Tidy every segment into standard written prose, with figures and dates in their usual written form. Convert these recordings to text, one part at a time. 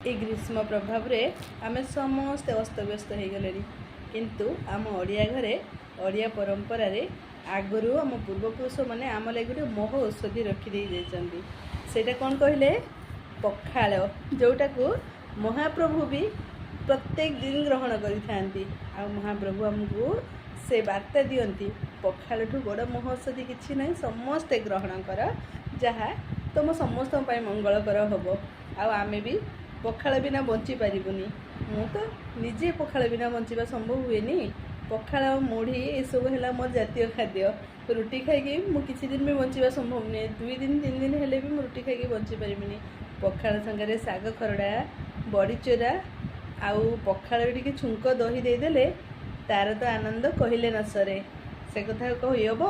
এই ଗ୍ରୀଷ୍ମ ପ୍ରଭାବରେ ଆମେ ସମସ୍ତେ ଅସ୍ତବ୍ୟସ୍ତ ହେଇଗଲେଣି। କିନ୍ତୁ ଆମ ଓଡ଼ିଆ ଘରେ ଓଡ଼ିଆ ପରମ୍ପରାରେ ଆଗରୁ ଆମ ପୂର୍ବପୁରୁଷମାନେ ଆମ ଲାଗି ଗୋଟେ ମହ ଔଷଧି ରଖିଦେଇ ଯାଇଛନ୍ତି। ସେଇଟା କ'ଣ କହିଲେ? ପଖାଳ, ଯେଉଁଟାକୁ ମହାପ୍ରଭୁ ବି ପ୍ରତ୍ୟେକ ଦିନ ଗ୍ରହଣ କରିଥାନ୍ତି। ଆଉ ମହାପ୍ରଭୁ ଆମକୁ ସେ ବାର୍ତ୍ତା ଦିଅନ୍ତି, ପଖାଳଠୁ ବଡ଼ ମହ ଔଷଧି କିଛି ନାହିଁ, ସମସ୍ତେ ଗ୍ରହଣ କର, ଯାହା ତୁମ ସମସ୍ତଙ୍କ ପାଇଁ ମଙ୍ଗଳକର ହେବ। ଆଉ ଆମେ ବି ପଖାଳ ବିନା ବଞ୍ଚି ପାରିବୁନି। ମୁଁ ତ ନିଜେ ପଖାଳ ବିନା ବଞ୍ଚିବା ସମ୍ଭବ ହୁଏନି। ପଖାଳ ମୁଢ଼ି ଏସବୁ ହେଲା ମୋର ଜାତୀୟ ଖାଦ୍ୟ। ରୁଟି ଖାଇକି ମୁଁ କିଛି ଦିନ ବି ବଞ୍ଚିବା ସମ୍ଭବ ନୁହେଁ। 2 ଦିନ 3 ଦିନ ହେଲେ ବି ମୁଁ ରୁଟି ଖାଇକି ବଞ୍ଚି ପାରିବିନି। ପଖାଳ ସାଙ୍ଗରେ ଶାଗ ଖରଡ଼ା, ବଡ଼ିଚୁରା ଆଉ ପଖାଳରେ ଟିକେ ଛୁଙ୍କ ଦହି ଦେଇଦେଲେ ତା'ର ତ ଆନନ୍ଦ କହିଲେ ନ ସରେ। ସେ କଥା କହି ହେବ?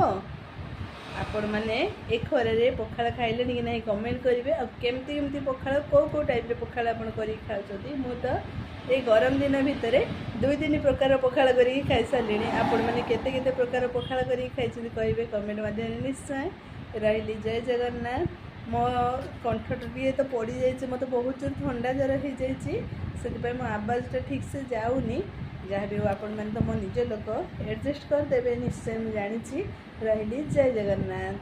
ଆପଣମାନେ ଏ ଖରାରେ ପଖାଳ ଖାଇଲେଣି କି ନାହିଁ କମେଣ୍ଟ କରିବେ। ଆଉ କେମିତି ପଖାଳ, କେଉଁ ଟାଇପ୍ର ପଖାଳ ଆପଣ କରିକି ଖାଉଛନ୍ତି? ମୁଁ ତ ଏଇ ଗରମ ଦିନ ଭିତରେ 2-3 ପ୍ରକାର ପଖାଳ କରିକି ଖାଇସାରିଲିଣି। ଆପଣମାନେ କେତେ ପ୍ରକାର ପଖାଳ କରିକି ଖାଇଛନ୍ତି କହିବେ କମେଣ୍ଟ ମାଧ୍ୟମରେ ନିଶ୍ଚୟ। ରହିଲି, ଜୟ ଜଗନ୍ନାଥ। ମୋ କଣ୍ଠଟା ଟିକେ ତ ପଡ଼ିଯାଇଛି, ମୋତେ ବହୁତ ଜୋର ଥଣ୍ଡା ଜ୍ୱର ହେଇଯାଇଛି, ସେଥିପାଇଁ ମୋ ଆବାଜଟା ଠିକ୍ସେ ଯାଉନି। ଯାହା ବି ହେଉ ଆପଣମାନେ ତ ମୋ ନିଜ ଲୋକ, ଆଡ଼ଜଷ୍ଟ କରିଦେବେ ନିଶ୍ଚୟ, ମୁଁ ଜାଣିଛି। ରହିଲି, ଜୟ ଜଗନ୍ନାଥ।